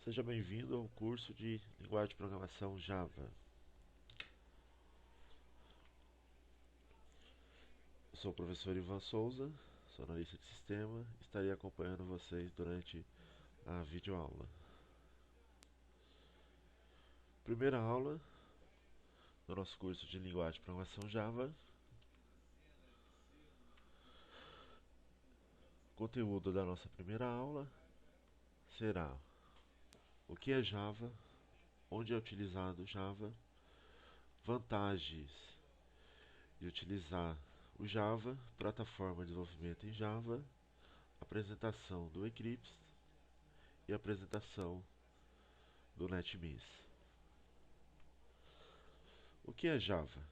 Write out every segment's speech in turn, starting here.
Seja bem-vindo ao curso de Linguagem de Programação Java. Eu sou o professor Ivan Souza, sou analista de sistema, e estarei acompanhando vocês durante a videoaula. Primeira aula do nosso curso de Linguagem de Programação Java. O conteúdo da nossa primeira aula será o que é Java, onde é utilizado Java, vantagens de utilizar o Java, plataforma de desenvolvimento em Java, apresentação do Eclipse e apresentação do NetBeans. O que é Java?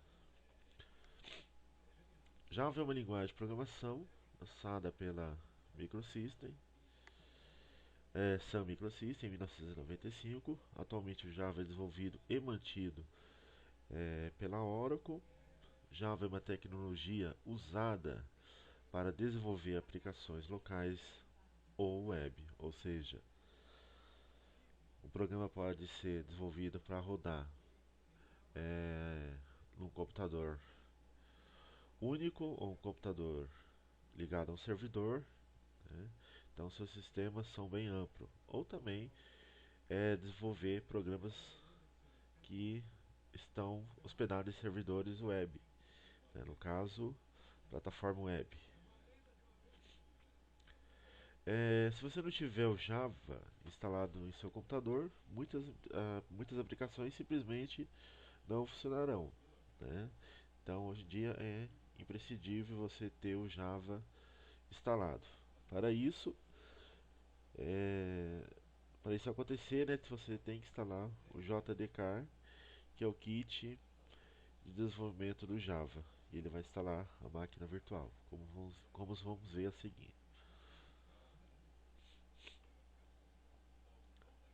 Java é uma linguagem de programação lançada pela Microsystem, Sun Microsystem, em 1995. Atualmente o Java é desenvolvido e mantido pela Oracle. Java é uma tecnologia usada para desenvolver aplicações locais ou web, ou seja, o programa pode ser desenvolvido para rodar num computador único ou um computador ligado a um servidor, né? Então seus sistemas são bem amplos. Ou também desenvolver programas que estão hospedados em servidores web, né? No caso, plataforma web. Se você não tiver o Java instalado em seu computador, muitas aplicações simplesmente não funcionarão, né? Então hoje em dia é imprescindível você ter o Java instalado. Para isso, é, para isso acontecer, né, você tem que instalar o JDK, que é o kit de desenvolvimento do Java. E ele vai instalar a máquina virtual, como vamos ver a seguir.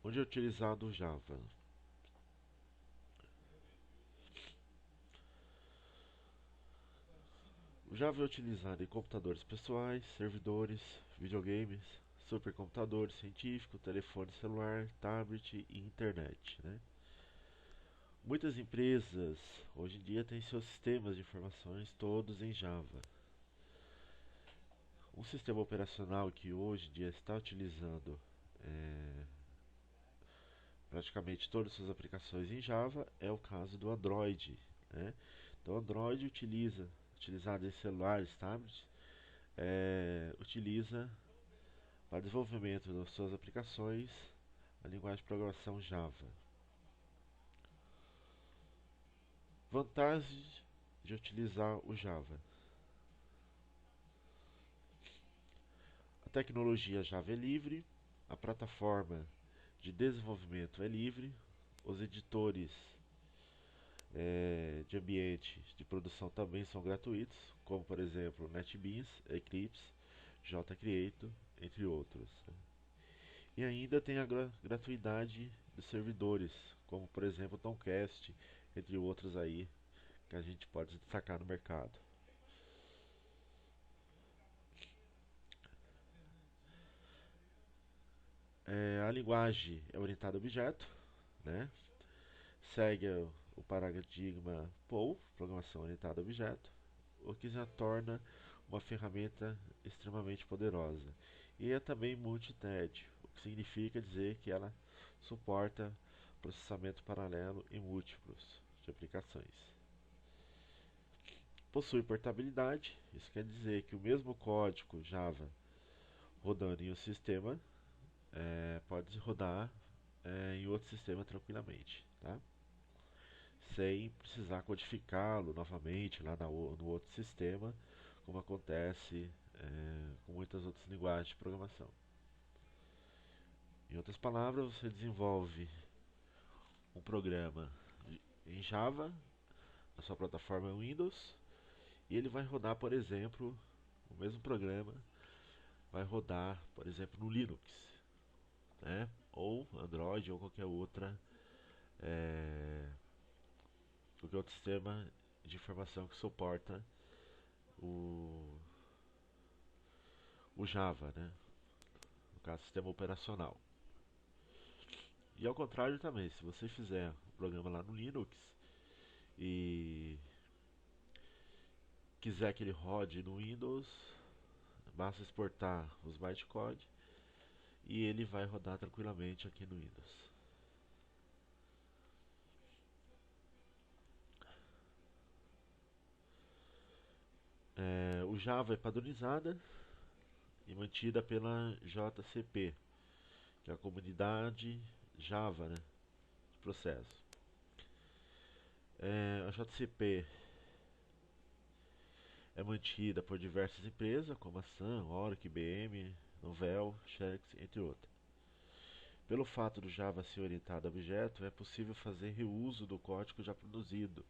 Onde é utilizado o Java? O Java é utilizado em computadores pessoais, servidores, videogames, supercomputadores científicos, telefone celular, tablet e internet, né? Muitas empresas hoje em dia têm seus sistemas de informações todos em Java. Um sistema operacional que hoje em dia está utilizando praticamente todas as suas aplicações em Java é o caso do Android, né? Então, o Android utilizado em celulares, tablets, utiliza para desenvolvimento das suas aplicações a linguagem de programação Java. Vantagens de utilizar o Java. A tecnologia Java é livre, a plataforma de desenvolvimento é livre, os editores de ambiente de produção também são gratuitos, como por exemplo NetBeans, Eclipse, JCreator, entre outros, né? E ainda tem a gratuidade dos servidores, como por exemplo Tomcast, entre outros aí que a gente pode destacar no mercado. A linguagem é orientada a objeto, né? Segue o paradigma POW, Programação Orientada a Objeto, o que já torna uma ferramenta extremamente poderosa. E é também multithread, o que significa dizer que ela suporta processamento paralelo em múltiplos de aplicações. Possui portabilidade, isso quer dizer que o mesmo código Java rodando em um sistema pode rodar em outro sistema tranquilamente, tá? Sem precisar codificá-lo novamente lá no outro sistema, como acontece com muitas outras linguagens de programação. Em outras palavras, você desenvolve um programa em Java na sua plataforma Windows e ele vai rodar, por exemplo, o mesmo programa vai rodar, por exemplo, no Linux, né? Ou Android ou qualquer outro sistema de informação que suporta o, o Java, né? No caso, sistema operacional. E ao contrário também, se você fizer um programa lá no Linux e quiser que ele rode no Windows, basta exportar os bytecode e ele vai rodar tranquilamente aqui no Windows. O Java é padronizada e mantida pela JCP, que é a comunidade Java, né, de processo. A JCP é mantida por diversas empresas, como a Sun, Oracle, IBM, Novell, Xerox, entre outras. Pelo fato do Java ser orientado a objeto, é possível fazer reuso do código já produzido.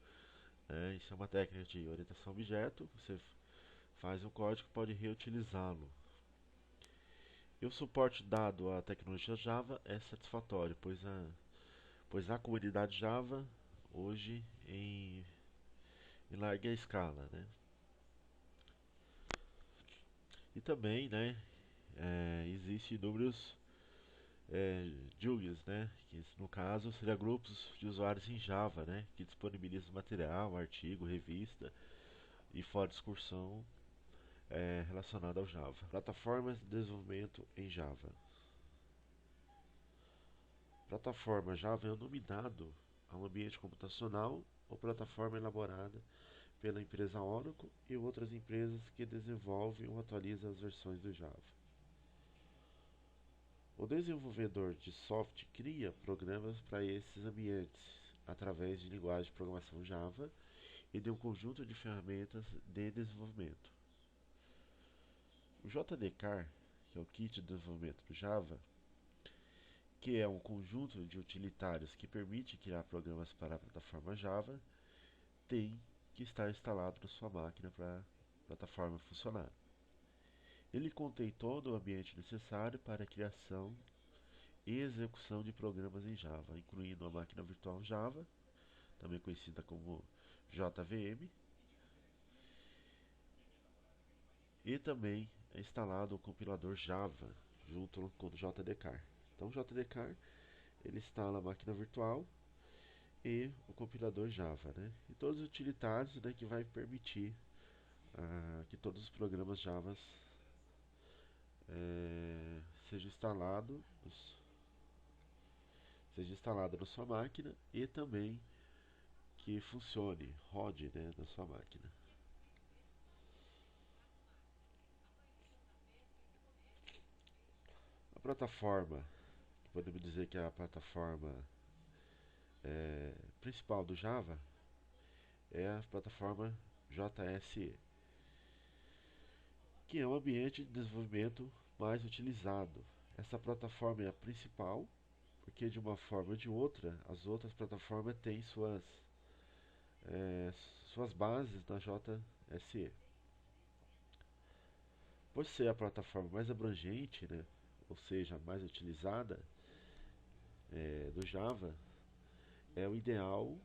Isso é uma técnica de orientação a objeto. Você faz um código e pode reutilizá-lo. E o suporte dado à tecnologia Java é satisfatório, pois a comunidade Java hoje em larga escala, né? E também, né, existem inúmeros jugs, né, que no caso seriam grupos de usuários em Java, né, que disponibilizam material, artigo, revista e fora discussão relacionada ao Java. Plataformas de desenvolvimento em Java. Plataforma Java é o nome dado a um ambiente computacional ou plataforma elaborada pela empresa Oracle e outras empresas que desenvolvem ou atualizam as versões do Java. O desenvolvedor de software cria programas para esses ambientes através de linguagem de programação Java e de um conjunto de ferramentas de desenvolvimento. O JDK, que é o Kit de Desenvolvimento do Java, que é um conjunto de utilitários que permite criar programas para a plataforma Java, tem que estar instalado na sua máquina para a plataforma funcionar. Ele contém todo o ambiente necessário para a criação e execução de programas em Java, incluindo a máquina virtual Java, também conhecida como JVM, e também é instalado o compilador Java junto com o JDK. Então o JDK ele instala a máquina virtual e o compilador Java, né? E todos os utilitários, né, que vai permitir que todos os programas Java é, sejam instalados seja instalado na sua máquina e também que funcione, rode, né, na sua máquina. A plataforma, podemos dizer que é a plataforma principal do Java, é a plataforma JSE, que é o ambiente de desenvolvimento mais utilizado. Essa plataforma é a principal, porque de uma forma ou de outra, as outras plataformas têm é, suas bases na JSE. Por ser a plataforma mais abrangente, né, ou seja, mais utilizada do Java, é o ideal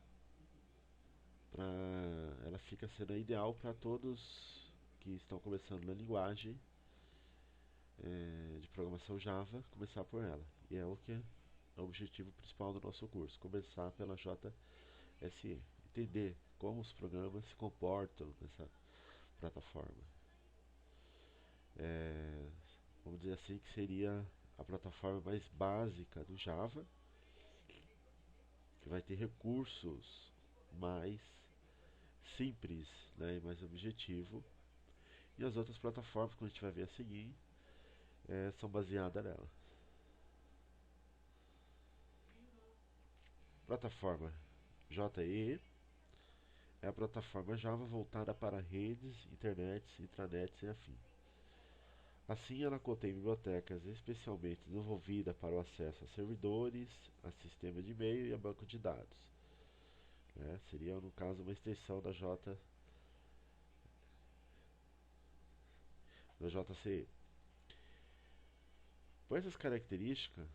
para ela fica sendo ideal para todos que estão começando na linguagem de programação Java, começar por ela. E é o que é o objetivo principal do nosso curso, começar pela JSE, entender como os programas se comportam nessa plataforma. É, vamos dizer assim que seria a plataforma mais básica do Java, que vai ter recursos mais simples, né, e mais objetivo. E as outras plataformas, que a gente vai ver a seguir, são baseadas nela. Plataforma JE é a plataforma Java voltada para redes, internets, intranets e afim. Assim, ela contém bibliotecas especialmente desenvolvidas para o acesso a servidores, a sistema de e-mail e a banco de dados. Seria, no caso, uma extensão da JCE. Por essas características,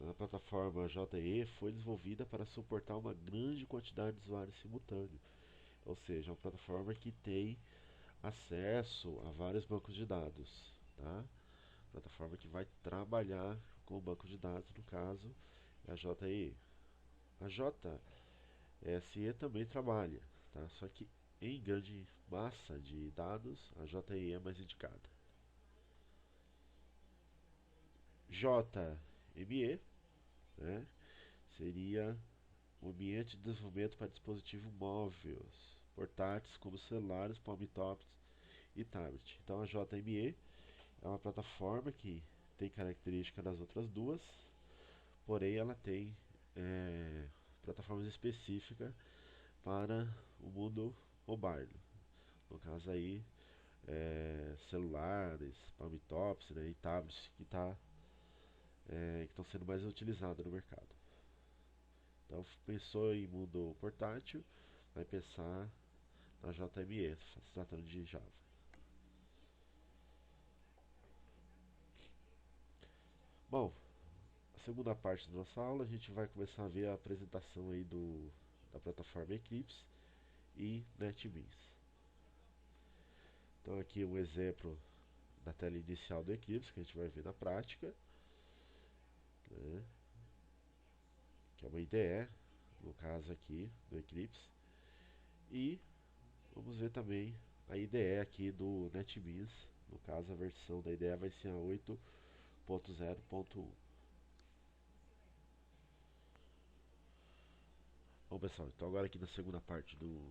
a plataforma JE foi desenvolvida para suportar uma grande quantidade de usuários simultâneos, ou seja, uma plataforma que tem acesso a vários bancos de dados, tá? plataforma que vai trabalhar com o banco de dados, no caso é a JEE. A JSE também trabalha, tá? Só que em grande massa de dados, a JEE é mais indicada. JME, né, seria o ambiente de desenvolvimento para dispositivos móveis, portáteis como celulares, palmitops e tablet. Então a JME é uma plataforma que tem característica das outras duas, porém ela tem plataformas específicas para o mundo mobile. No caso aí, celulares, palmitops, né, e tablets que estão sendo mais utilizados no mercado. Então pensou em mundo portátil, vai pensar na JME, se tratando de Java. Bom, a segunda parte da nossa aula a gente vai começar a ver a apresentação aí da plataforma Eclipse e NetBeans. Então aqui um exemplo da tela inicial do Eclipse que a gente vai ver na prática, né, que é uma IDE, no caso aqui do Eclipse, e vamos ver também a IDE aqui do NetBeans, no caso a versão da IDE vai ser a 8.0.1. Bom pessoal, então agora aqui na segunda parte do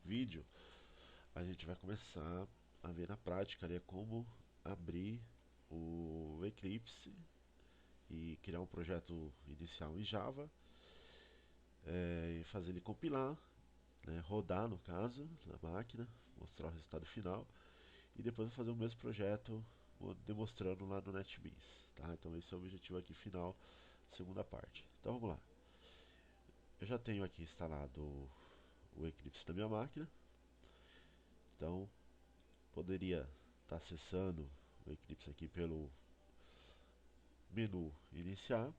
vídeo a gente vai começar a ver na prática, né, como abrir o Eclipse e criar um projeto inicial em Java, e fazer ele compilar, né, rodar no caso na máquina, mostrar o resultado final e depois fazer o mesmo projeto demonstrando lá no NetBeans, tá? Então esse é o objetivo aqui final, segunda parte. Então vamos lá. Eu já tenho aqui instalado o Eclipse na minha máquina, então poderia estar acessando o Eclipse aqui pelo menu iniciar,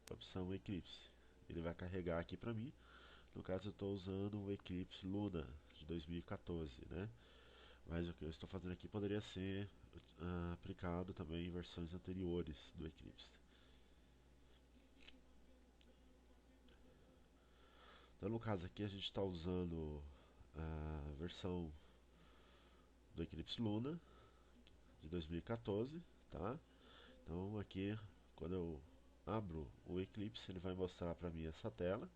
opção Eclipse. Ele vai carregar aqui para mim. No caso eu estou usando o Eclipse Luna de 2014, né? Mas o que eu estou fazendo aqui poderia ser aplicado também em versões anteriores do Eclipse. Então no caso aqui a gente está usando a versão do Eclipse Luna de 2014, tá? Então aqui quando eu abro o Eclipse ele vai mostrar para mim essa tela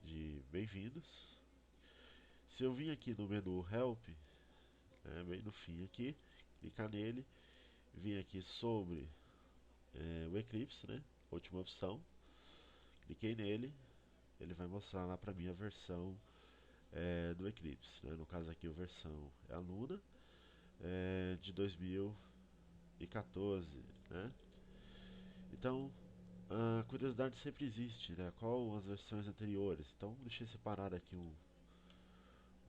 de bem-vindos. Se eu vim aqui no menu Help, bem no fim aqui, clicar nele, vim aqui sobre o Eclipse, né? Última opção, cliquei nele, ele vai mostrar lá para mim a versão do Eclipse, né? No caso aqui a versão é a Luna de 2014, né? Então a curiosidade sempre existe, né? Qual as versões anteriores? Então deixei separado aqui um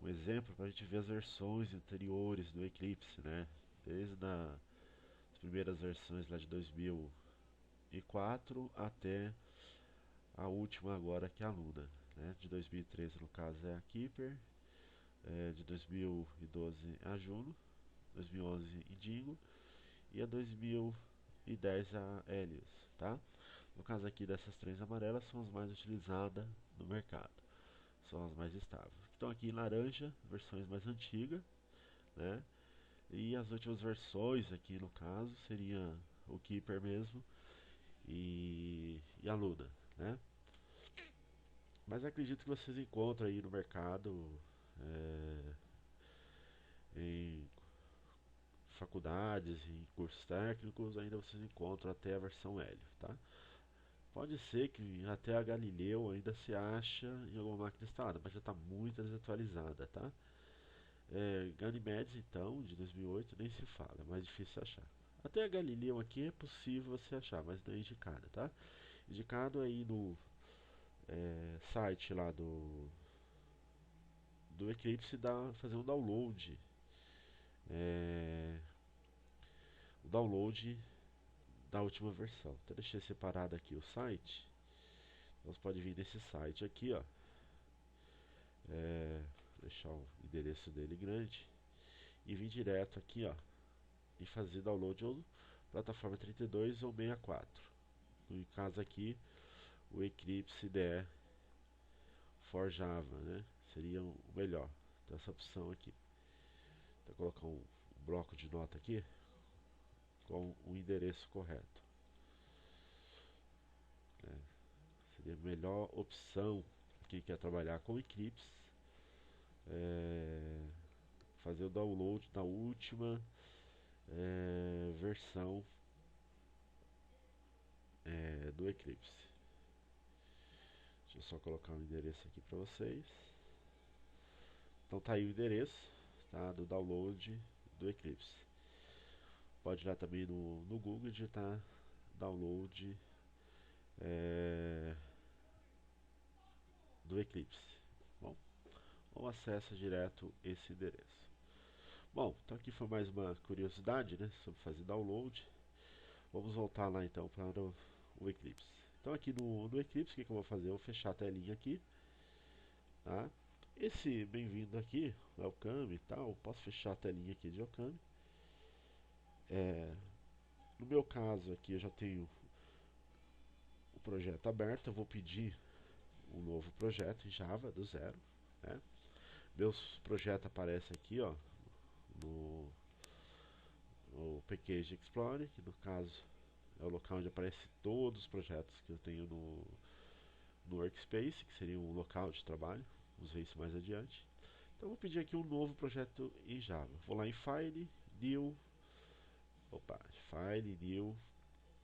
exemplo para a gente ver as versões anteriores do Eclipse, né? Desde as primeiras versões lá de 2004 até a última agora que é a Luna, né? De 2013 no caso é a Keeper, de 2012 a Juno, 2011 Indigo e a 2010 a Helios, tá? No caso aqui dessas três amarelas são as mais utilizadas no mercado, são as mais estáveis. Então aqui em laranja, versões mais antigas, né? E as últimas versões aqui no caso seria o Keeper mesmo e a Luna, né? Mas acredito que vocês encontram aí no mercado, é, em faculdades, em cursos técnicos, ainda vocês encontram até a versão Hélio, tá? Pode ser que até a Galileu ainda se acha em alguma máquina instalada, mas já está muito desatualizada, tá? Ganymedes então, de 2008, nem se fala, é mais difícil achar. Até a Galileu aqui é possível você achar, mas não é indicada, tá? Indicado aí no site lá do Eclipse fazer um download, é, o download da última versão. Então deixei separado aqui o site. Você pode vir nesse site aqui, ó. Deixar o endereço dele grande e vir direto aqui, ó, e fazer download ou plataforma 32 ou 64. No caso aqui, o Eclipse IDE for Java, né? Seria o melhor. Então essa opção aqui. Vou colocar um bloco de nota aqui com o endereço correto. Né? Seria a melhor opção quem quer trabalhar com Eclipse. Fazer o download da última versão do Eclipse. Deixa eu só colocar o endereço aqui para vocês. Então tá aí o endereço, tá, do download do Eclipse. Pode ir lá também no Google e digitar download do Eclipse. Bom, ou acessa direto esse endereço. Bom, então aqui foi mais uma curiosidade, né, sobre fazer download. Vamos voltar lá então para o Eclipse. Então aqui no Eclipse, o que eu vou fazer? Eu vou fechar a telinha aqui, tá? Esse bem-vindo aqui, welcome e tal, posso fechar a telinha aqui de welcome. No meu caso aqui eu já tenho o projeto aberto, eu vou pedir um novo projeto em Java do zero, né? Meus projetos aparecem aqui, ó, no Package Explorer, que no caso é o local onde aparecem todos os projetos que eu tenho no Workspace, que seria um local de trabalho. Vamos ver isso mais adiante. Então eu vou pedir aqui um novo projeto em Java. Vou lá em File, New, File, New,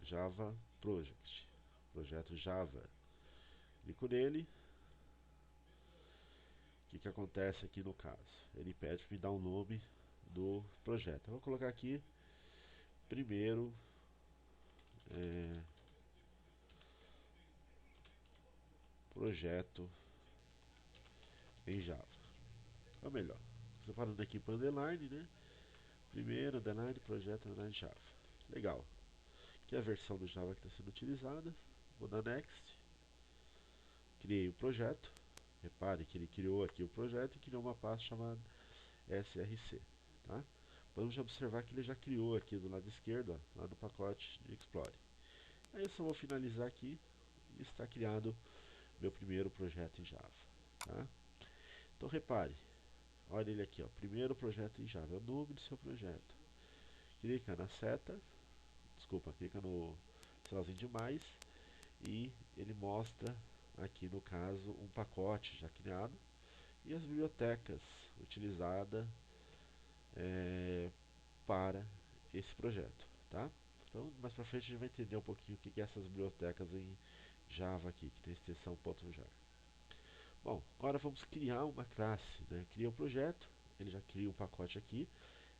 Java Project, projeto Java. Clico nele. O que acontece aqui no caso? Ele pede para me dar o nome do projeto. Eu vou colocar aqui primeiro projeto em Java. É o melhor. Separando aqui para underline, né? Primeiro, underline, projeto, underline, Java. Legal. Aqui é a versão do Java que está sendo utilizada. Vou dar Next. Criei o projeto. Repare que ele criou aqui o projeto e criou uma pasta chamada src. Tá? Podemos observar que ele já criou aqui do lado esquerdo, ó, lá no pacote de Explore. Aí eu só vou finalizar aqui e está criado meu primeiro projeto em Java. Tá? Então repare, olha ele aqui, ó, primeiro projeto em Java, é o nome do seu projeto. Clica na seta, clica no sinalzinho de mais e ele mostra aqui no caso um pacote já criado e as bibliotecas utilizadas para esse projeto, tá? Então mais pra frente a gente vai entender um pouquinho o que é essas bibliotecas em Java aqui, que tem extensão .jar. Bom, agora vamos criar uma classe, né? Cria um projeto, ele já cria um pacote aqui,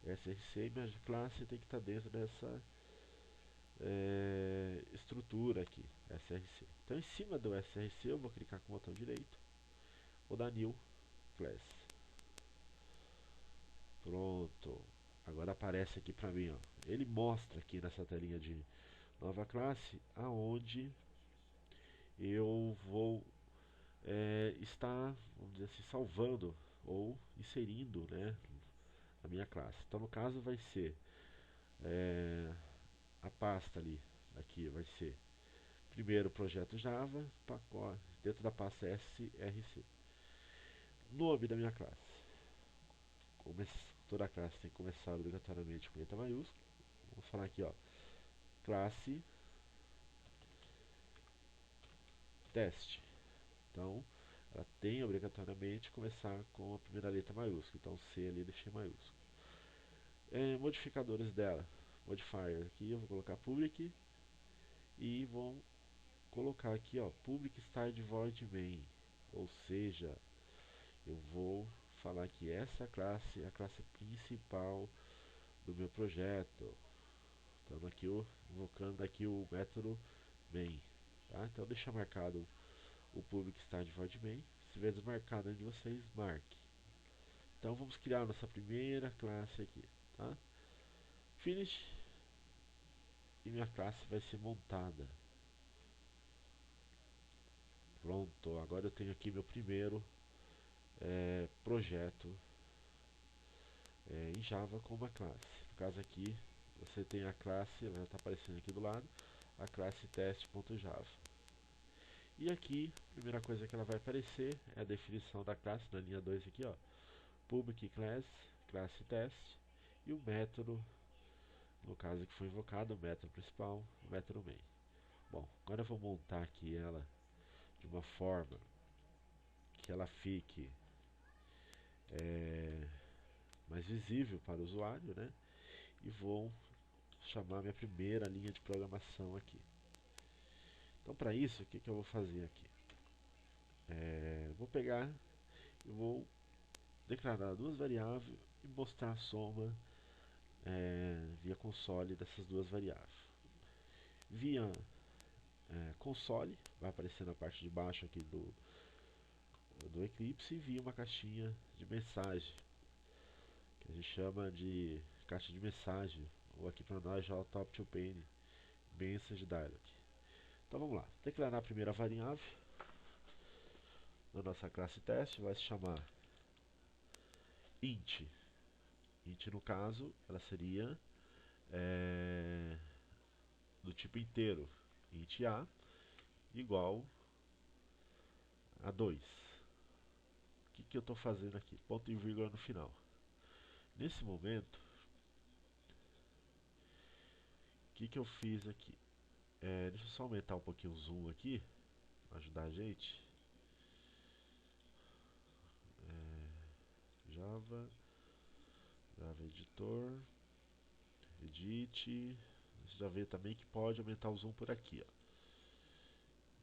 src, e minha classe tem que estar dentro dessa estrutura aqui, src. Então em cima do src eu vou clicar com o botão direito, vou dar new class. Pronto. Agora aparece aqui pra mim, ó. Ele mostra aqui nessa telinha de nova classe aonde eu vou estar, vamos dizer assim, salvando ou inserindo, né, a minha classe. Então no caso vai ser a pasta ali, aqui vai ser primeiro projeto Java, pacote, dentro da pasta src. Nome da minha classe. Toda classe tem que começar obrigatoriamente com letra maiúscula. Vamos falar aqui, ó, classe teste. Então, ela tem obrigatoriamente que começar com a primeira letra maiúscula. Então, C ali deixei maiúsculo. Modificadores dela. Modifier aqui, eu vou colocar public e vou colocar aqui, ó, public start void main. Ou seja, eu vou falar que essa classe é a classe principal do meu projeto. Então aqui invocando aqui o método main, tá? Então deixa marcado o public start void main. Se tiver desmarcado onde vocês, marque. Então vamos criar nossa primeira classe aqui, tá? Finish e minha classe vai ser montada. Pronto, agora eu tenho aqui meu primeiro projeto em Java com uma classe. No caso aqui você tem a classe, vai estar aparecendo aqui do lado, a classe test.java. E aqui, a primeira coisa que ela vai aparecer é a definição da classe, na linha 2 aqui, ó, public class, classe test, e o método, no caso que foi invocado, o método principal, o método main. Bom, agora eu vou montar aqui ela de uma forma que ela fique é, mais visível para o usuário, né? E vou chamar minha primeira linha de programação aqui. Então, para isso, o que eu vou fazer aqui? Vou pegar e vou declarar duas variáveis e mostrar a soma via console dessas duas variáveis. Via console, vai aparecer na parte de baixo aqui do Eclipse, e via uma caixinha de mensagem, que a gente chama de caixa de mensagem, ou aqui para nós já o top to pane, message dialog. Então vamos lá, declarar a primeira variável na nossa classe teste, vai se chamar int. Int no caso, ela seria do tipo inteiro, int a igual a 2. O que eu estou fazendo aqui? Ponto e vírgula no final. Nesse momento, o que eu fiz aqui? Deixa eu só aumentar um pouquinho o zoom aqui, para ajudar a gente. Java, Java Editor, Edit. Você já vê também que pode aumentar o zoom por aqui, ó.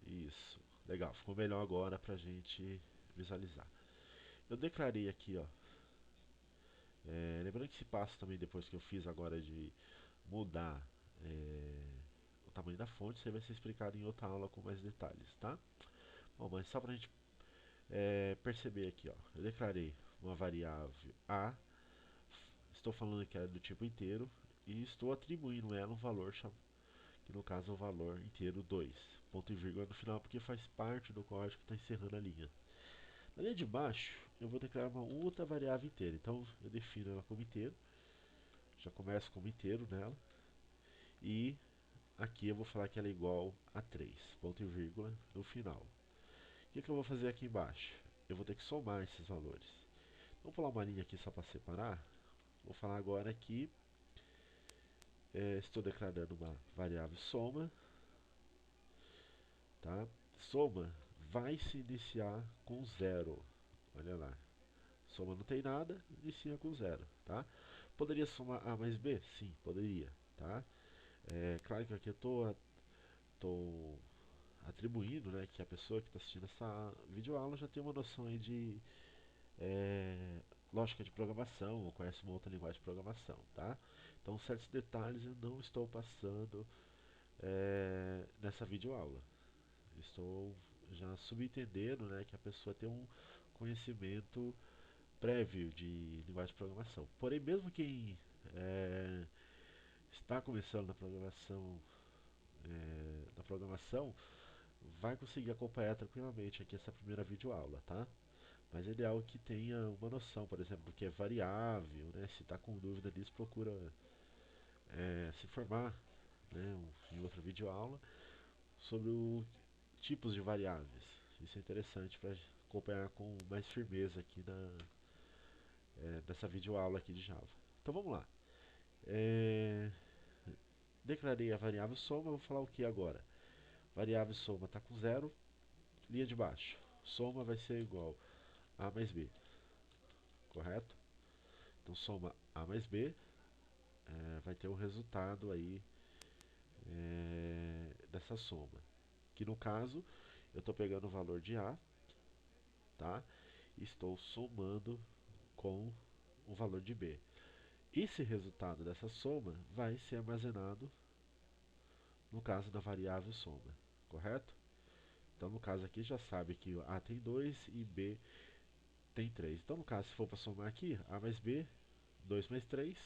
Isso, legal, ficou melhor agora pra gente visualizar. Eu declarei aqui, ó. Lembrando que esse passo também depois que eu fiz agora de mudar o tamanho da fonte, isso aí vai ser explicado em outra aula com mais detalhes, tá? Bom, mas só pra gente perceber aqui, ó. Eu declarei uma variável A, estou falando que é do tipo inteiro, e estou atribuindo ela um valor, que no caso é o valor inteiro 2. Ponto e vírgula no final, porque faz parte do código que está encerrando a linha. Na linha de baixo, eu vou declarar uma outra variável inteira. Então, eu defino ela como inteiro. Já começo como inteiro nela. E aqui eu vou falar que ela é igual a 3. Ponto e vírgula no final. O que eu vou fazer aqui embaixo? Eu vou ter que somar esses valores. Vou pular uma linha aqui só para separar. Vou falar agora que estou declarando uma variável soma. Tá? Soma vai se iniciar com zero. Olha lá. Soma não tem nada, inicia com zero, tá? Poderia somar A mais B? Sim, poderia, tá? Claro que aqui eu tô atribuindo, né, que a pessoa que está assistindo essa videoaula já tem uma noção aí de lógica de programação, ou conhece uma outra linguagem de programação, tá? Então certos detalhes eu não estou passando nessa videoaula. Estou já subentendendo, né, que a pessoa tem um conhecimento prévio de linguagem de programação. Porém, mesmo quem está começando na programação vai conseguir acompanhar tranquilamente aqui essa primeira videoaula, tá? Mas é ideal que tenha uma noção, por exemplo, do que é variável, né? Se está com dúvida disso, procura se informar, né, em outra videoaula sobre os tipos de variáveis. Isso é interessante para acompanhar com mais firmeza aqui nessa videoaula aqui de Java. Então vamos lá. Declarei a variável soma, vou falar o que agora? Variável soma está com zero, linha de baixo. Soma vai ser igual a mais b, correto? Então soma a mais b, vai ter o resultado aí dessa soma. Que no caso, eu estou pegando o valor de a, tá? E estou somando com o valor de b. Esse resultado dessa soma vai ser armazenado no caso da variável soma, correto? Então no caso aqui já sabe que A tem 2 e B tem 3. Então no caso, se for para somar aqui, A mais B, 2 mais 3,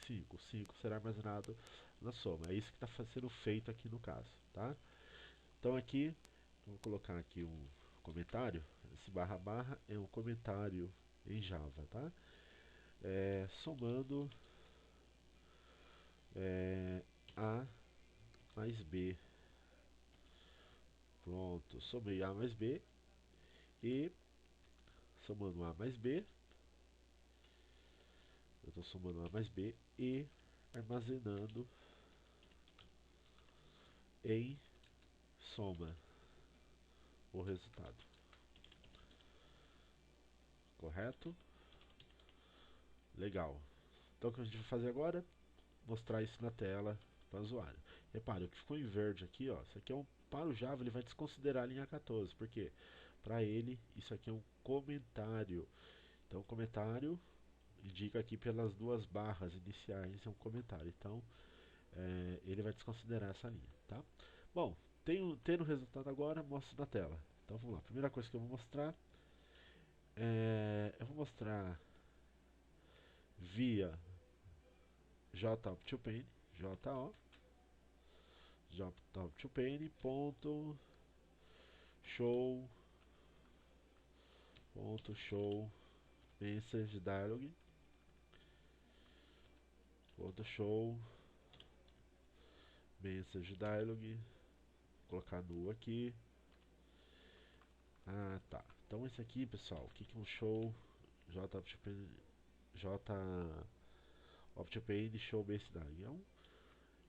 5. 5 será armazenado na soma. É isso que está sendo feito aqui no caso, tá? Então aqui, eu vou colocar aqui um comentário. Esse barra barra é um comentário em Java, tá? Somando A mais B. Pronto, somei A mais B e somando A mais B, eu estou somando A mais B e armazenando em soma o resultado. Correto? Legal. Então o que a gente vai fazer agora? Mostrar isso na tela para o usuário. Repare, o que ficou em verde aqui, ó, isso aqui é para o Java ele vai desconsiderar a linha 14, porque para ele isso aqui é um comentário. Então comentário indica aqui pelas duas barras iniciais é um comentário. Então ele vai desconsiderar essa linha, tá? Bom, tendo o resultado agora, mostro na tela. Então vamos lá. Primeira coisa que eu vou mostrar eu vou mostrar via JToPane, JO JToPane ponto show message dialog ponto show message dialog, vou colocar nu aqui. Ah, tá. Então esse aqui, pessoal, o que é um show JToPane show message dialog?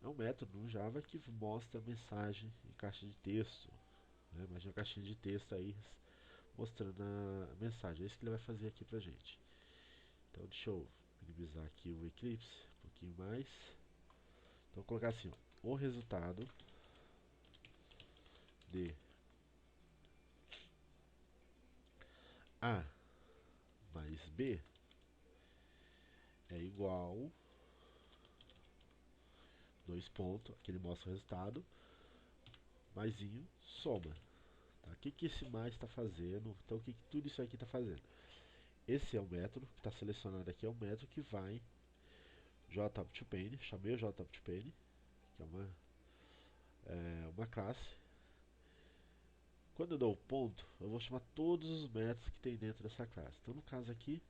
É um método no Java que mostra mensagem em caixa de texto, né? Imagina uma caixinha de texto aí mostrando a mensagem. É isso que ele vai fazer aqui pra gente. Então deixa eu minimizar aqui o Eclipse um pouquinho mais. Então vou colocar assim, ó, o resultado de A mais B é igual, dois pontos, aqui ele mostra o resultado, maisinho, soma. Tá? O que esse mais está fazendo? Então o que tudo isso aqui está fazendo? Esse é o método que está selecionado aqui, é o método que vai JToPane, chamei o JToPane, que é uma classe. Quando eu dou o ponto, eu vou chamar todos os métodos que tem dentro dessa classe. Então no caso aqui,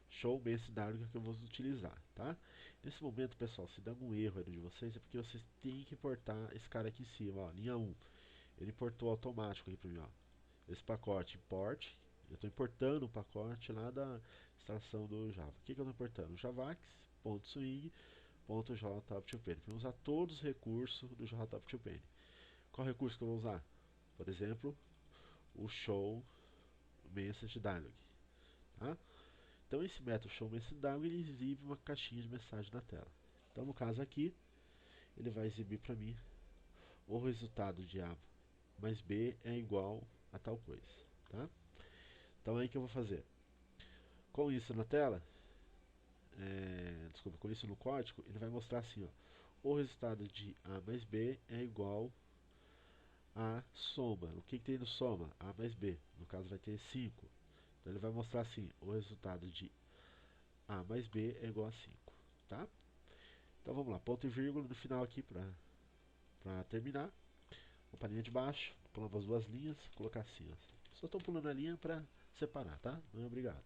show base dialog que eu vou utilizar, tá? Nesse momento, pessoal, se der um erro aí de vocês, é porque vocês têm que importar esse cara aqui em cima, ó, linha 1. Ele importou automático aqui para mim, ó. Esse pacote import, eu estou importando o pacote lá da extração do Java. O que eu estou importando? javax.swing.jtop2pane. Para usar todos os recursos do jtop2pane. Qual recurso que eu vou usar? Por exemplo, o show message dialog, tá? Então esse método show message dialog ele exibe uma caixinha de mensagem na tela. Então no caso aqui, ele vai exibir para mim o resultado de A mais B é igual a tal coisa, tá? Então aí que eu vou fazer. Com isso na tela, desculpa, com isso no código, ele vai mostrar assim, ó, o resultado de A mais B é igual a soma. O que tem no soma? A mais B. No caso vai ter 5. Então ele vai mostrar assim, o resultado de A mais B é igual a 5, tá? Então vamos lá, ponto e vírgula no final aqui para terminar. Uma palhinha de baixo, pulando as duas linhas, colocar assim, ó. Só estou pulando a linha para separar, tá? Não é obrigado.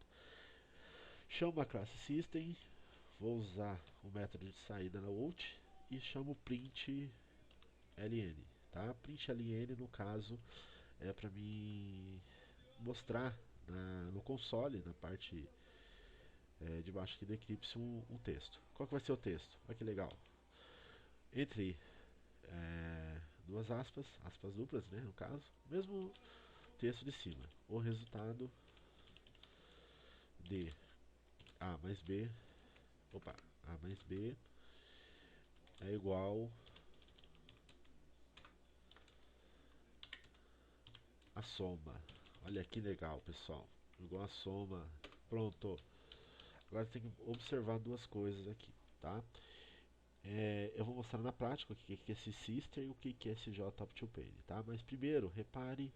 Chamo a classe system, vou usar o método de saída na out e chamo print ln, tá? Print ln no caso é para me mostrar no console, na parte de baixo aqui do Eclipse um texto. Qual que vai ser o texto? Olha que legal. Entre duas aspas duplas, né, no caso, mesmo texto de cima. O resultado de A mais B, A mais B é igual a soma. Olha que legal, pessoal. Igual a soma. Pronto. Agora tem que observar duas coisas aqui, tá? Eu vou mostrar na prática o que é esse system e o que é esse JToPane, tá? Mas primeiro, repare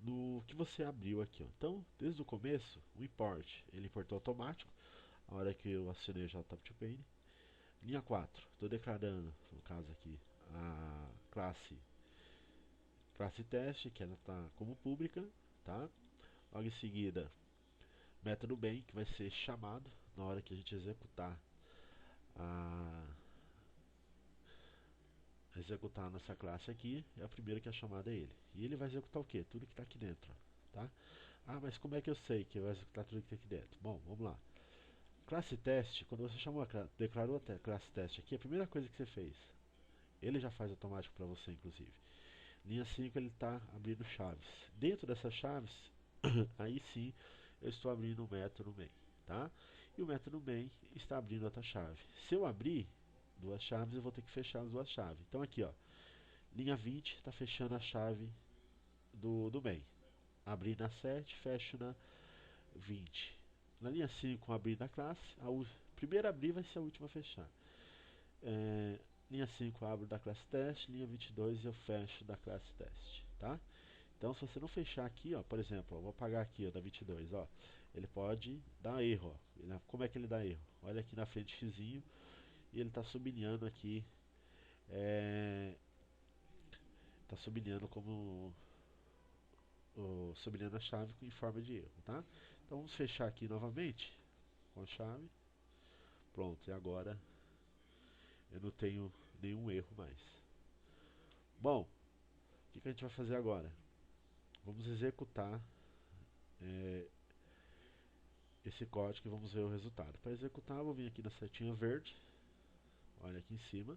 no que você abriu aqui, ó. Então, desde o começo, o import, ele importou automático. A hora que eu acionei o JToPane. Linha 4, estou declarando, no caso aqui, a classe teste, que ela está como pública, tá? Logo em seguida, método bem, que vai ser chamado na hora que a gente executar a, executar nessa classe aqui, é a primeira que é chamada ele. E ele vai executar o quê? Tudo que está aqui dentro, tá? Ah, mas como é que eu sei que vai executar tudo que está aqui dentro? Bom, vamos lá. Classe teste, quando você declarou a classe teste aqui, a primeira coisa que você fez, ele já faz automático para você, inclusive. Linha 5 ele está abrindo chaves. Dentro dessas chaves, aí sim, eu estou abrindo o método main, tá? E o método main está abrindo outra chave. Se eu abrir duas chaves, eu vou ter que fechar as duas chaves. Então aqui, ó, linha 20 está fechando a chave do main. Abri na 7, fecho na 20. Na linha 5, abrir da classe, primeira abrir vai ser a última a fechar. Linha 5 eu abro da classe teste, linha 22 eu fecho da classe teste, tá? Então se você não fechar aqui, ó, por exemplo, ó, vou apagar aqui, ó, da 22, ó, ele pode dar erro, ó. Como é que ele dá erro? Olha aqui na frente xizinho e ele está sublinhando aqui, está sublinhando como sublinhando a chave em forma de erro, tá? Então vamos fechar aqui novamente com a chave, pronto, e agora eu não tenho nenhum erro mais. Bom, o que a gente vai fazer agora? Vamos executar é, esse código e vamos ver o resultado. Para executar, eu vou vir aqui na setinha verde. Olha aqui em cima.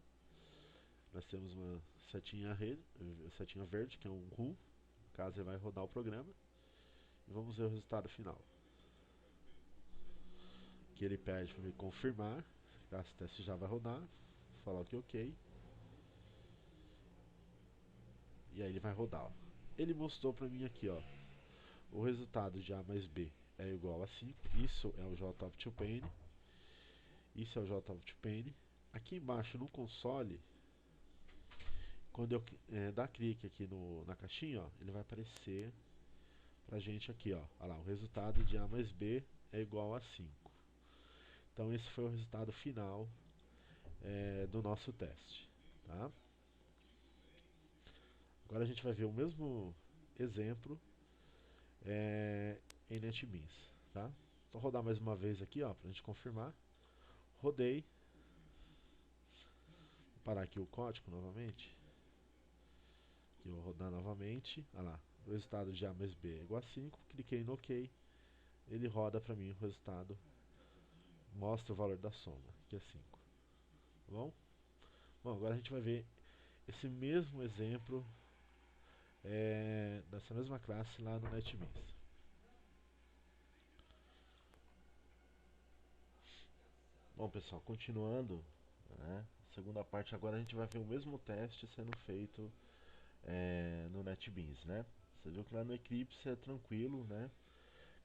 Nós temos uma setinha verde, que é um run. No caso, ele vai rodar o programa. E vamos ver o resultado final. Que ele pede para me confirmar. Esse teste já vai rodar. Vou falar que ok. E aí ele vai rodar. Ó. Ele mostrou para mim aqui, ó. O resultado de A mais B é igual a 5. Isso é o J-of-2-Pane. Isso é o J-of-2-Pane. Aqui embaixo no console, quando eu dar clique aqui na caixinha, ó, ele vai aparecer pra gente aqui, ó. Olha lá, o resultado de A mais B é igual a 5. Então esse foi o resultado final do nosso teste, tá? Agora a gente vai ver o mesmo exemplo em NetBeans, tá? Vou rodar mais uma vez aqui, ó, pra gente confirmar. Rodei. Vou parar aqui o código novamente. Aqui eu vou rodar novamente. Olha lá, o resultado de A mais B é igual a 5. Cliquei no OK. Ele roda para mim o resultado, mostra o valor da soma, que é 5. Tá bom? Bom, agora a gente vai ver esse mesmo exemplo dessa mesma classe lá no NetBeans. Bom, pessoal, continuando, né, segunda parte, agora a gente vai ver o mesmo teste sendo feito no NetBeans, né? Você viu que lá no Eclipse é tranquilo, né?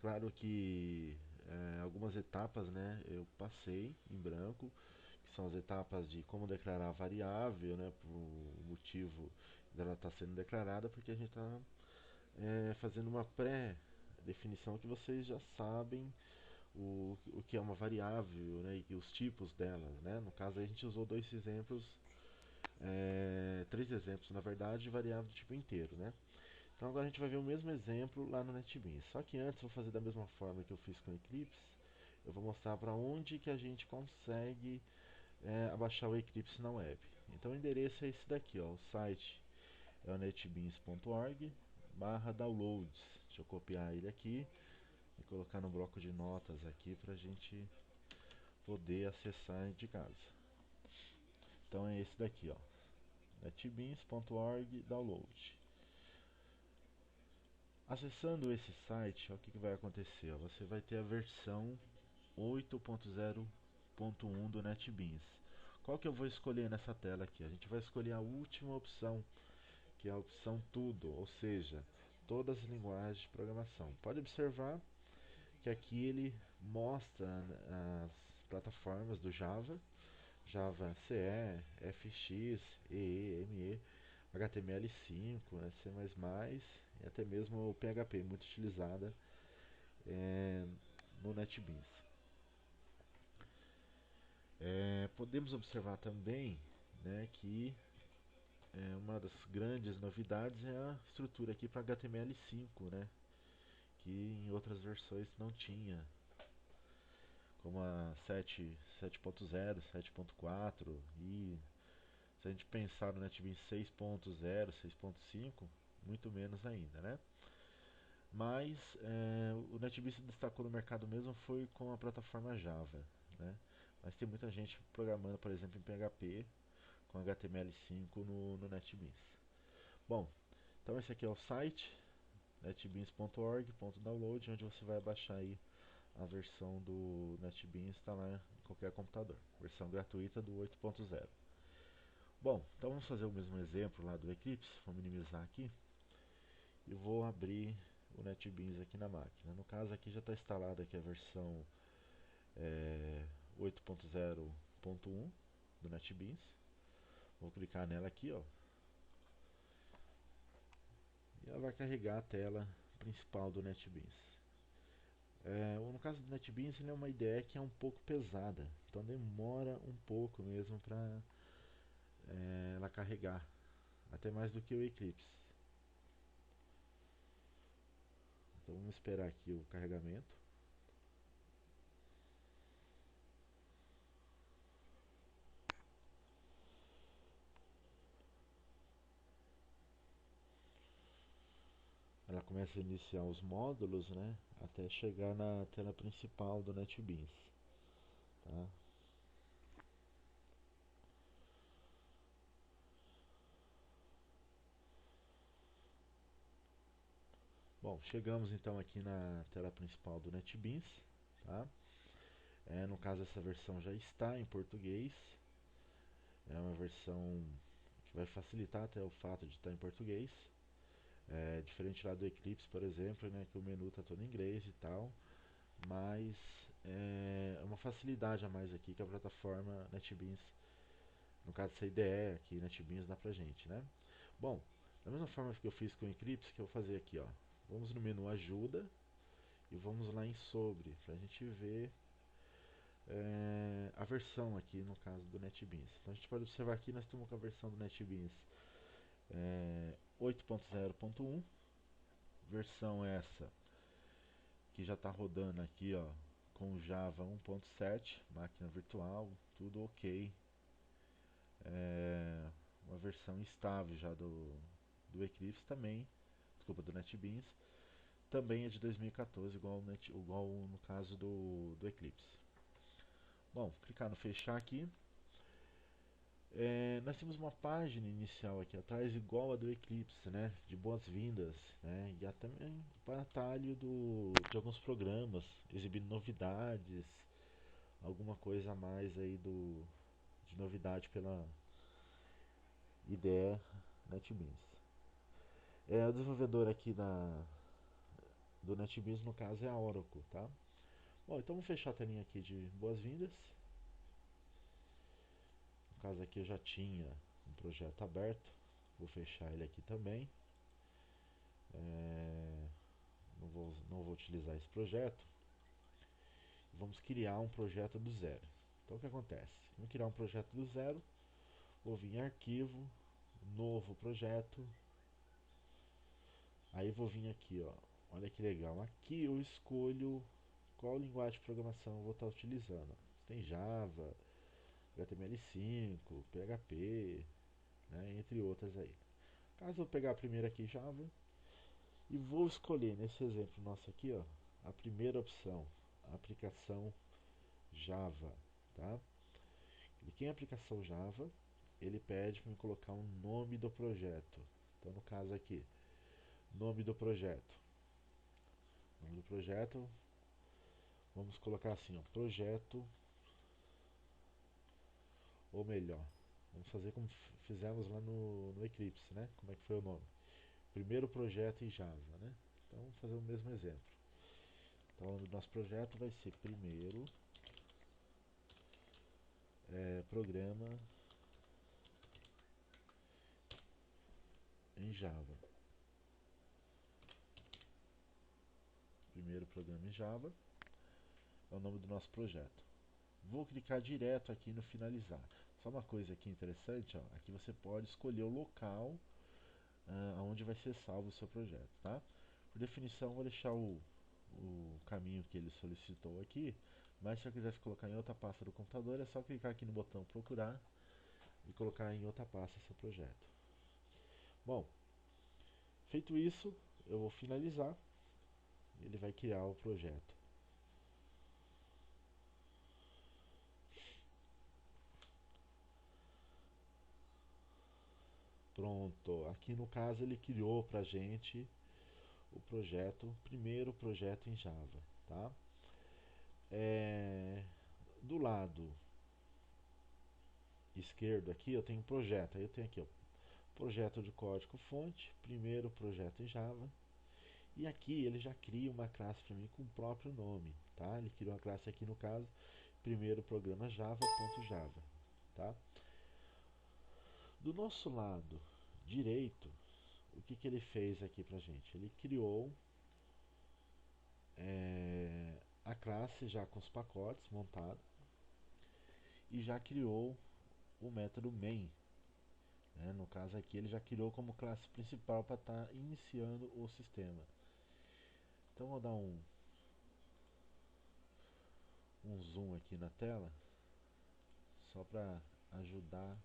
Claro que algumas etapas, né, eu passei em branco, que são as etapas de como declarar a variável, né, por motivo dela estar sendo declarada, porque a gente está fazendo uma pré-definição que vocês já sabem o que é uma variável, né, e os tipos dela, né. No caso a gente usou dois exemplos, três exemplos na verdade, de variável do tipo inteiro, né. Então agora a gente vai ver o mesmo exemplo lá no NetBeans. Só que antes eu vou fazer da mesma forma que eu fiz com o Eclipse. Eu vou mostrar para onde que a gente consegue abaixar o Eclipse na web. Então o endereço é esse daqui, ó. O site é o netbeans.org/downloads. Deixa eu copiar ele aqui e colocar no bloco de notas aqui para a gente poder acessar de casa. Então é esse daqui, ó. netbeans.org/download. Acessando esse site, ó, o que vai acontecer? Ó, você vai ter a versão 8.0.1 do NetBeans. Qual que eu vou escolher nessa tela aqui? A gente vai escolher a última opção, que é a opção tudo, ou seja, todas as linguagens de programação. Pode observar que aqui ele mostra as plataformas do Java, Java CE, FX, EE, ME, HTML5, C++, e até mesmo o PHP, muito utilizada no NetBeans. Podemos observar também, né, que uma das grandes novidades é a estrutura aqui para HTML5, né, que em outras versões não tinha, como a 7.0, 7.4 e Se a gente pensar no NetBeans 6.0, 6.5, muito menos ainda, né? Mas o NetBeans se destacou no mercado mesmo foi com a plataforma Java, né? Mas tem muita gente programando, por exemplo, em PHP com HTML5 no NetBeans. Bom, então esse aqui é o site netbeans.org.download, onde você vai baixar aí a versão do NetBeans, está lá em qualquer computador, versão gratuita do 8.0. Bom, então vamos fazer o mesmo exemplo lá do Eclipse, vou minimizar aqui e vou abrir o NetBeans aqui na máquina. No caso aqui já está instalada aqui a versão 8.0.1 do NetBeans. Vou clicar nela aqui, ó, e ela vai carregar a tela principal do NetBeans. No caso do NetBeans, ele é uma IDE que é um pouco pesada, então demora um pouco mesmo para ela carregar, até mais do que o Eclipse. Então vamos esperar aqui o carregamento. Ela começa a iniciar os módulos, né, até chegar na tela principal do NetBeans, tá? Bom, chegamos então aqui na tela principal do NetBeans, tá? No caso essa versão já está em português, é uma versão que vai facilitar até o fato de estar em português. Diferente lá do Eclipse, por exemplo, né, que o menu está todo em inglês e tal, mas é uma facilidade a mais aqui que a plataforma NetBeans, no caso essa IDE aqui, NetBeans dá pra gente, né? Bom, da mesma forma que eu fiz com o Eclipse, que eu vou fazer aqui, ó, vamos no menu ajuda e vamos lá em sobre, pra gente ver a versão aqui no caso do NetBeans. Então a gente pode observar aqui, nós estamos com a versão do NetBeans 8.0.1, versão essa que já está rodando aqui, ó, com Java 1.7, máquina virtual, tudo ok. Uma versão estável já do Eclipse também, desculpa, do NetBeans, também é de 2014, igual no caso do Eclipse. Bom, clicar no fechar aqui. Nós temos uma página inicial aqui atrás igual a do Eclipse, né, de boas-vindas, né, e até para atalho de alguns programas, exibindo novidades, alguma coisa a mais aí de novidade pela IDE NetBeans. O desenvolvedor aqui do NetBeans no caso é a Oracle, tá? Bom, então vamos fechar a telinha aqui de boas-vindas. No caso aqui eu já tinha um projeto aberto, vou fechar ele aqui também. Não vou utilizar esse projeto. Vamos criar um projeto do zero. Então o que acontece? Vamos criar um projeto do zero. Vou vir em arquivo, novo projeto. Aí vou vir aqui, ó. Olha que legal. Aqui eu escolho qual linguagem de programação eu vou estar utilizando. Tem Java, HTML5, PHP, né, entre outras aí. Caso eu pegar a primeira aqui, Java, e vou escolher nesse exemplo nosso aqui, ó, a primeira opção, a aplicação Java, tá? Cliquei em aplicação Java, ele pede para me colocar um nome do projeto. Então no caso aqui, nome do projeto. Nome do projeto, vamos colocar assim, ó, projeto, ou melhor, vamos fazer como fizemos lá no Eclipse, né? Como é que foi o nome? Primeiro projeto em Java, né? Então vamos fazer o mesmo exemplo. Então o nome do nosso projeto vai ser primeiro programa em Java. Primeiro programa em Java é o nome do nosso projeto. Vou clicar direto aqui no finalizar. Só uma coisa aqui interessante, ó, aqui você pode escolher o local onde vai ser salvo o seu projeto, tá? Por definição, vou deixar o caminho que ele solicitou aqui, mas se eu quisesse colocar em outra pasta do computador, é só clicar aqui no botão procurar e colocar em outra pasta seu projeto. Bom, feito isso, eu vou finalizar. Ele vai criar o projeto. Pronto, aqui no caso ele criou pra gente o projeto, o primeiro projeto em Java, tá? Do lado esquerdo aqui eu tenho projeto, aí eu tenho aqui ó, projeto de código fonte, primeiro projeto em Java, e aqui ele já cria uma classe para mim com o próprio nome, tá? Ele criou uma classe aqui no caso, primeiro programa Java.java, tá? Do nosso lado direito, o que, que ele fez aqui pra gente? Ele criou a classe já com os pacotes montados e já criou o método main, né? No caso aqui ele já criou como classe principal para estar iniciando o sistema. Então vou dar um zoom aqui na tela só para ajudar.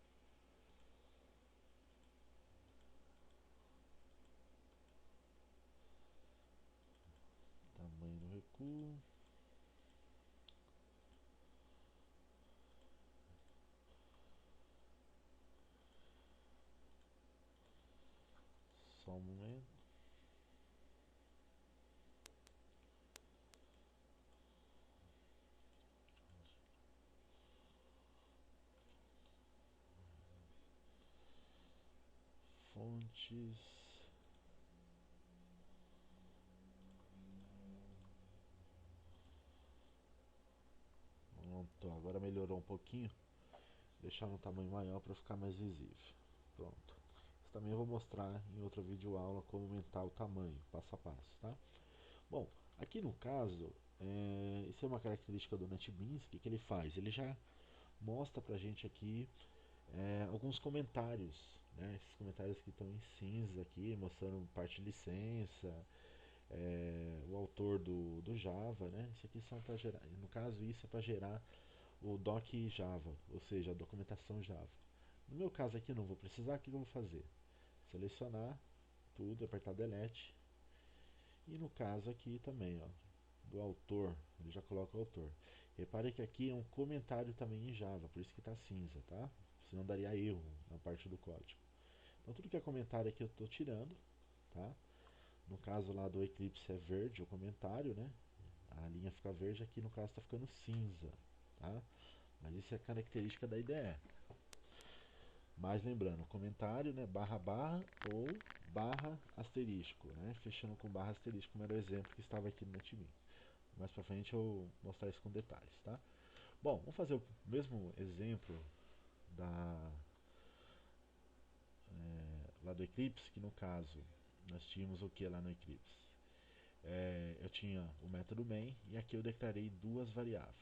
Tamanho do recuo. Só um momento. Fontes. Pronto, agora melhorou um pouquinho. Deixar no tamanho maior para ficar mais visível. Pronto. Isso também eu vou mostrar em outra vídeo aula como aumentar o tamanho, passo a passo, tá? Bom, aqui no caso, isso é uma característica do NetBeans, o que ele faz? Ele já mostra pra gente aqui alguns comentários, né? Esses comentários que estão em cinza aqui, mostrando parte de licença, o autor do Java, né? Isso aqui são para gerar, no caso isso é para gerar o doc Java, ou seja, a documentação Java. No meu caso aqui não vou precisar, o que eu vou fazer? Selecionar tudo, apertar Delete. E no caso aqui também, ó, do autor, ele já coloca o autor. Repare que aqui é um comentário também em Java, por isso que está cinza, tá? Senão daria erro na parte do código. Então tudo que é comentário aqui eu estou tirando, tá? No caso lá do Eclipse é verde o comentário, né? A linha fica verde, aqui no caso está ficando cinza, tá? Mas isso é característica da IDE. Mas lembrando, comentário, né, barra barra ou barra asterisco, né, fechando com barra asterisco, como era o exemplo que estava aqui no NetBeans. Mais pra frente eu vou mostrar isso com detalhes, tá? Bom, vamos fazer o mesmo exemplo da, lá do Eclipse, que no caso nós tínhamos o que lá no Eclipse? Eu tinha o método main e aqui eu declarei duas variáveis.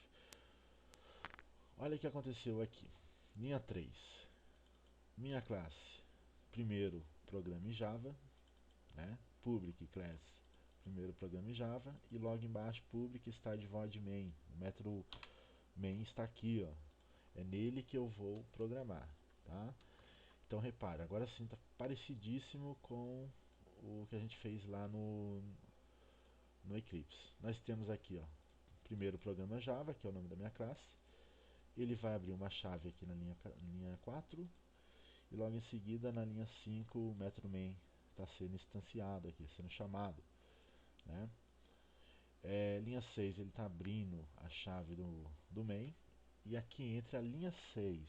Olha o que aconteceu aqui. Linha 3. Minha classe. Primeiro, programa em Java, né? Public class, primeiro programa em Java, e logo embaixo public start void main. O método main está aqui, ó. É nele que eu vou programar, tá? Então repara, agora sim está parecidíssimo com o que a gente fez lá no Eclipse. Nós temos aqui, ó, primeiro programa Java, que é o nome da minha classe. Ele vai abrir uma chave aqui na linha 4 e logo em seguida na linha 5 o método main está sendo instanciado aqui, sendo chamado, né? Linha 6 ele está abrindo a chave do main, e aqui entre a linha 6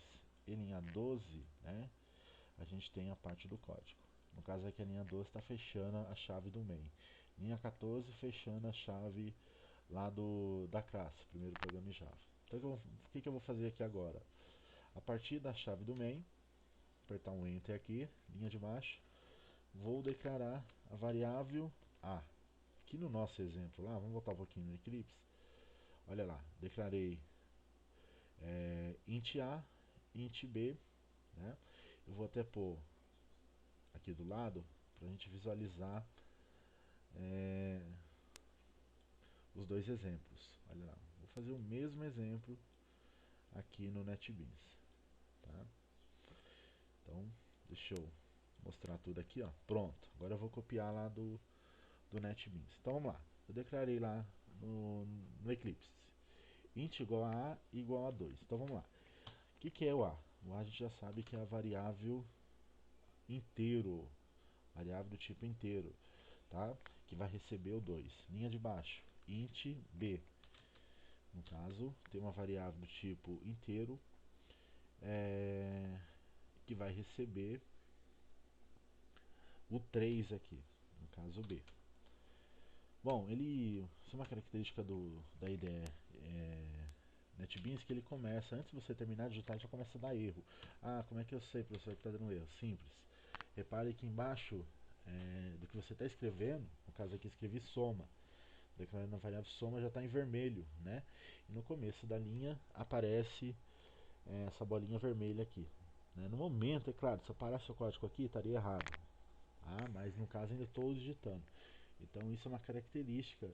e linha 12, né, a gente tem a parte do código. No caso aqui a linha 12 está fechando a chave do main, linha 14 fechando a chave lá da classe, primeiro programa em Java. Então o que eu vou fazer aqui agora? A partir da chave do main, apertar um enter aqui, linha de baixo, vou declarar a variável A. Aqui no nosso exemplo lá, vamos voltar um pouquinho no Eclipse. Olha lá, declarei int A, int B, né? Eu vou até pôr aqui do lado para a gente visualizar é, os dois exemplos. Olha lá, vou fazer o mesmo exemplo aqui no NetBeans, tá? Então, deixa eu mostrar tudo aqui, ó. Pronto. Agora eu vou copiar lá do NetBeans. Então vamos lá. Eu declarei lá no Eclipse int igual a e igual a 2. Então vamos lá. O que é o a? O a a gente já sabe que é a variável inteiro, variável do tipo inteiro, tá? Que vai receber o 2. Linha de baixo, int b. No caso, tem uma variável do tipo inteiro que vai receber o 3 aqui, no caso b. Bom, isso é uma característica da IDE NetBeans que ele começa, antes de você terminar de digitar, ele já começa a dar erro. Ah, como é que eu sei, professor, que está dando erro? Simples. Repare que embaixo do que você está escrevendo, no caso aqui escrevi soma, declarando a variável soma já está em vermelho, né? E no começo da linha aparece essa bolinha vermelha aqui. Né? No momento, é claro, se eu parar seu código aqui, estaria errado. Mas no caso ainda estou digitando. Então isso é uma característica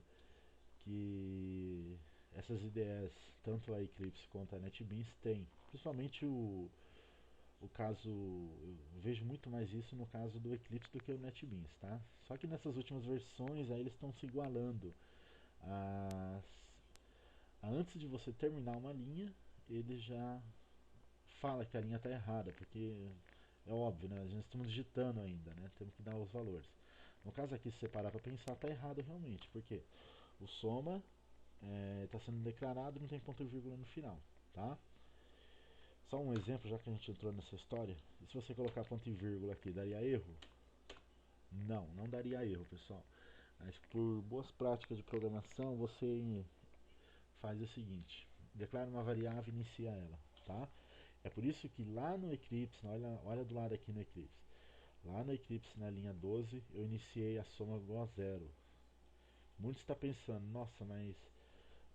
que essas IDEs, tanto a Eclipse quanto a NetBeans, têm. Principalmente o caso, eu vejo muito mais isso no caso do Eclipse do que o NetBeans, tá? Só que nessas últimas versões aí eles estão se igualando. As, antes de você terminar uma linha, ele já fala que a linha está errada, porque é óbvio, né? A gente estamos digitando ainda, né? Temos que dar os valores. No caso aqui, se você parar para pensar, está errado realmente, porque o soma está sendo declarado e não tem ponto e vírgula no final, tá? Só um exemplo, já que a gente entrou nessa história. E se você colocar ponto e vírgula aqui, daria erro? Não, não daria erro, pessoal. Mas por boas práticas de programação, você faz o seguinte: declara uma variável e inicia ela, tá? É por isso que lá no Eclipse, olha do lado aqui no Eclipse, lá no Eclipse na linha 12, eu iniciei a soma igual a zero. Muitos estão pensando, nossa, mas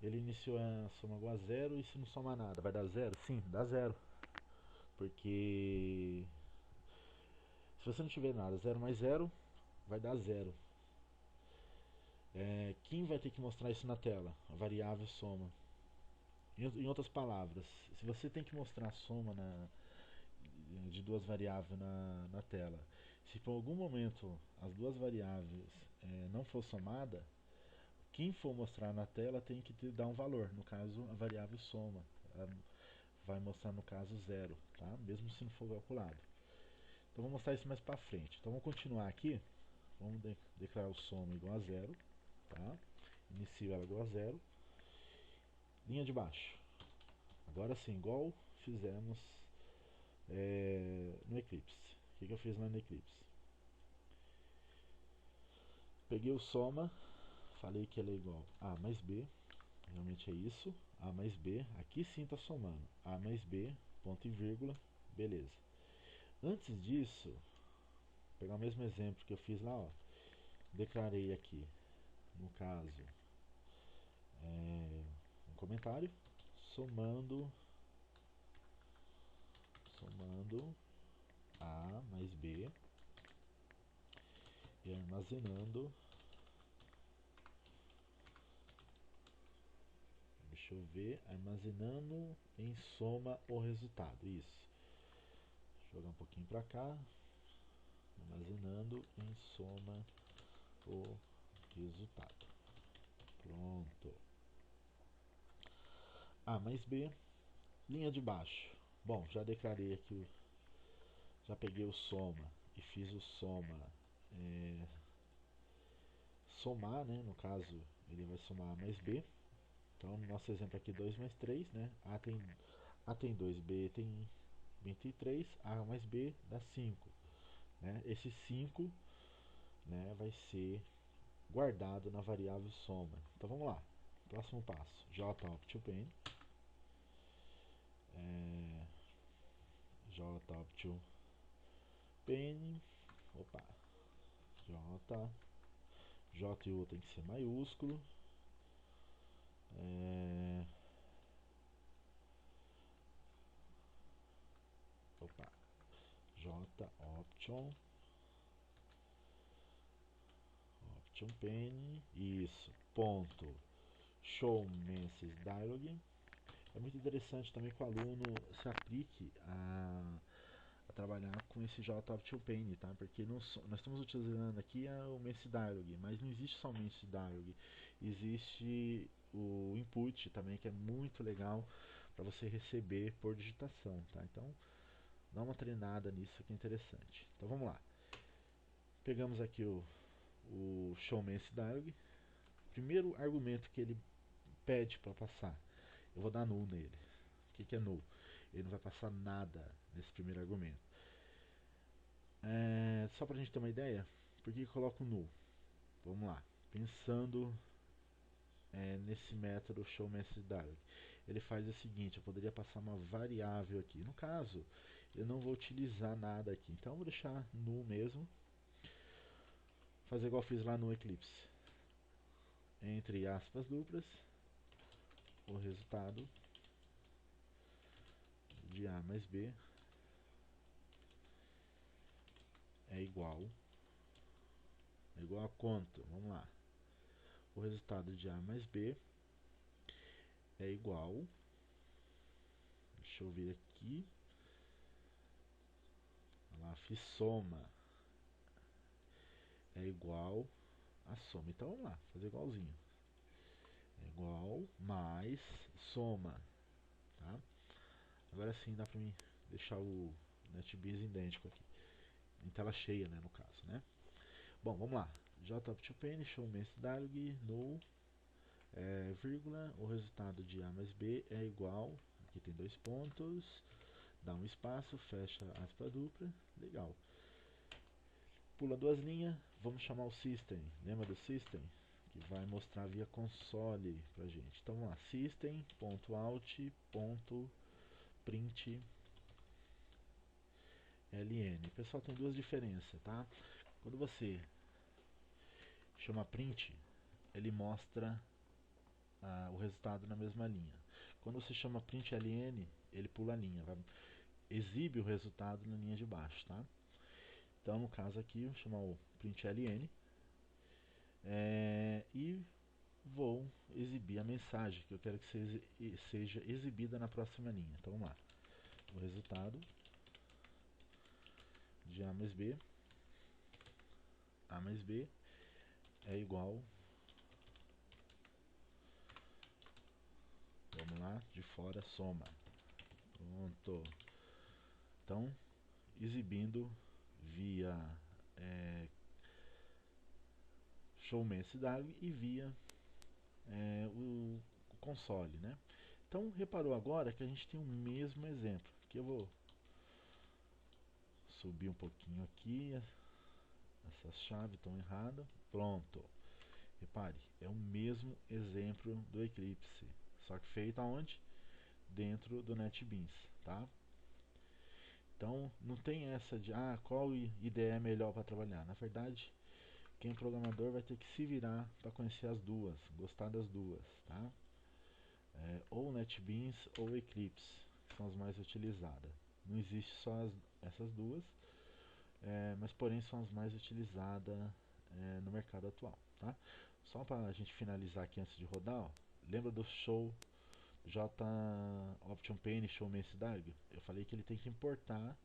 ele iniciou a soma igual a zero e se não somar nada, vai dar zero? Sim, dá zero. Porque se você não tiver nada, zero mais zero vai dar zero. Quem vai ter que mostrar isso na tela? A variável soma. Em outras palavras, se você tem que mostrar a soma de duas variáveis na tela, se por algum momento as duas variáveis não for somada, quem for mostrar na tela tem que dar um valor, no caso a variável soma. Ela vai mostrar no caso zero, tá? Mesmo se não for calculado. Então vou mostrar isso mais para frente. Então vamos continuar aqui. Vamos declarar o soma igual a zero, tá? Inicio ela igual a zero. Linha de baixo. Agora sim, igual fizemos no Eclipse. O que eu fiz lá no Eclipse? Peguei o soma, falei que ele é igual a mais b, realmente é isso, a mais b, aqui sim está somando, a mais b, ponto e vírgula, beleza. Antes disso, vou pegar o mesmo exemplo que eu fiz lá, ó, declarei aqui, no caso, um comentário, somando a mais b e armazenando, deixa eu ver, armazenando em soma o resultado, isso. Vou jogar um pouquinho para cá, armazenando em soma o resultado. Pronto. A mais B, linha de baixo. Bom, já declarei aqui, já peguei o soma e fiz o soma somar, né? No caso, ele vai somar A mais B. Então, no nosso exemplo aqui, 2 mais 3, né? A tem 2, B tem 23, A mais B dá 5. Né? Esse 5, né, vai ser guardado na variável soma. Então vamos lá. Próximo passo. JOP2PAIN. JOP2PAIN. Opa. J. J e U tem que ser maiúsculo. Opa. J option. Option pane. Isso. Ponto. Show message dialog. É muito interessante também que o aluno se aplique a trabalhar com esse JToolPaint, tá? Porque nós estamos utilizando aqui o Messi Dialog, mas não existe só o Messi Dialog, existe o input também, que é muito legal para você receber por digitação, tá? Então dá uma treinada nisso que é interessante. Então vamos lá. Pegamos aqui o Show Messi Dialog. Primeiro argumento que ele pede para passar, eu vou dar null nele. O que é null? Ele não vai passar nada nesse primeiro argumento. Só para a gente ter uma ideia, por que eu coloco null? Vamos lá, pensando nesse método showMessageDialog. Ele faz o seguinte, eu poderia passar uma variável aqui. No caso, eu não vou utilizar nada aqui, então eu vou deixar null mesmo. Fazer igual eu fiz lá no Eclipse. Entre aspas duplas, o resultado de A mais B é igual a quanto? Vamos lá. O resultado de A mais B é igual, deixa eu vir aqui, lá, fiz soma, é igual a soma. Então vamos lá, fazer igualzinho. É igual mais soma, tá? Agora sim dá pra mim deixar o NetBeans idêntico aqui, em tela cheia, né, no caso, né? Bom, vamos lá. JToolPaint, showMessageDialog, null, vírgula, o resultado de A mais B é igual, aqui tem dois pontos, dá um espaço, fecha aspa dupla, legal. Pula duas linhas, vamos chamar o system, lembra do system? Que vai mostrar via console pra gente. Então vamos lá, system.out.println. Pessoal, tem duas diferenças, tá? Quando você chama print, ele mostra o resultado na mesma linha. Quando você chama println, ele pula a linha, exibe o resultado na linha de baixo, tá? Então, no caso aqui, vou chamar o println e vou exibir a mensagem que eu quero que seja exibida na próxima linha. Então, vamos lá. O resultado de A mais B é igual, vamos lá, de fora soma. Pronto. Então, exibindo via showMessageDialog e via o console, né? Então, reparou agora que a gente tem o mesmo exemplo. Aqui eu vou subir um pouquinho aqui, essas chaves estão erradas. Pronto. Repare, é o mesmo exemplo do Eclipse, só que feito aonde? Dentro do NetBeans, tá? Então, não tem essa de, qual IDE é melhor para trabalhar. Na verdade, quem é programador vai ter que se virar para conhecer as duas, gostar das duas, tá? Ou NetBeans ou Eclipse, que são as mais utilizadas. Não existe só essas duas, mas porém são as mais utilizadas no mercado atual, tá? Só para a gente finalizar aqui antes de rodar, ó, lembra do show JOptionPaint showMessageDialog? Eu falei que ele tem que importar,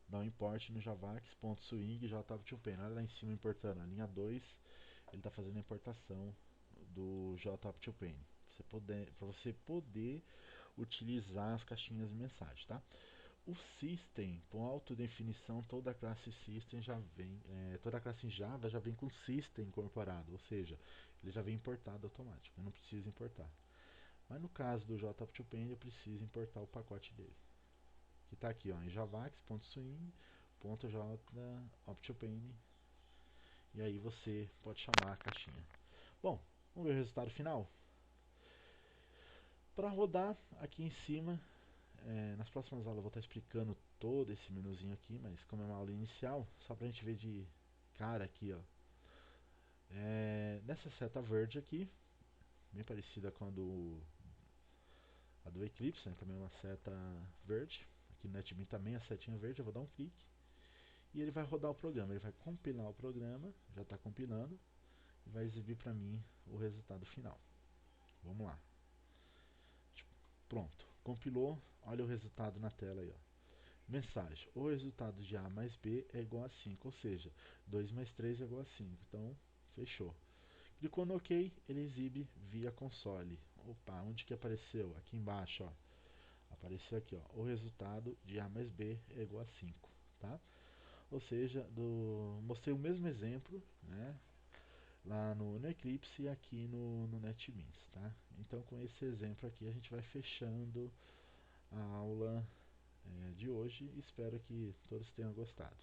dar um import no javax.swing JOptionPaint. Olha lá em cima importando, a linha 2, ele está fazendo a importação do JOptionPaint para você poder utilizar as caixinhas de mensagem, tá? O System, com autodefinição, toda a classe System já vem, toda a classe em Java já vem com System incorporado, ou seja, ele já vem importado automático, eu não preciso importar. Mas no caso do JOptionPaint eu preciso importar o pacote dele, que está aqui, ó, em javax.swing.jOptionPaint, e aí você pode chamar a caixinha. Bom, vamos ver o resultado final. Para rodar aqui em cima, nas próximas aulas eu vou estar explicando todo esse menuzinho aqui, mas como é uma aula inicial, só para a gente ver de cara aqui, ó. Nessa seta verde aqui, bem parecida com a do Eclipse, né, também é uma seta verde. Aqui no NetBeans também a setinha verde, eu vou dar um clique e ele vai rodar o programa, ele vai compilar o programa, já está compilando, e vai exibir para mim o resultado final. Vamos lá. Pronto, compilou, olha o resultado na tela aí, ó. Mensagem: o resultado de A mais B é igual a 5, ou seja, 2 mais 3 é igual a 5. Então, fechou. Clicou no OK, ele exibe via console. Opa, onde que apareceu? Aqui embaixo, ó. Apareceu aqui, ó. O resultado de A mais B é igual a 5, tá? Ou seja, mostrei o mesmo exemplo, né? Lá no Eclipse e aqui no NetBeans, tá? Então, com esse exemplo aqui, a gente vai fechando a aula de hoje. Espero que todos tenham gostado.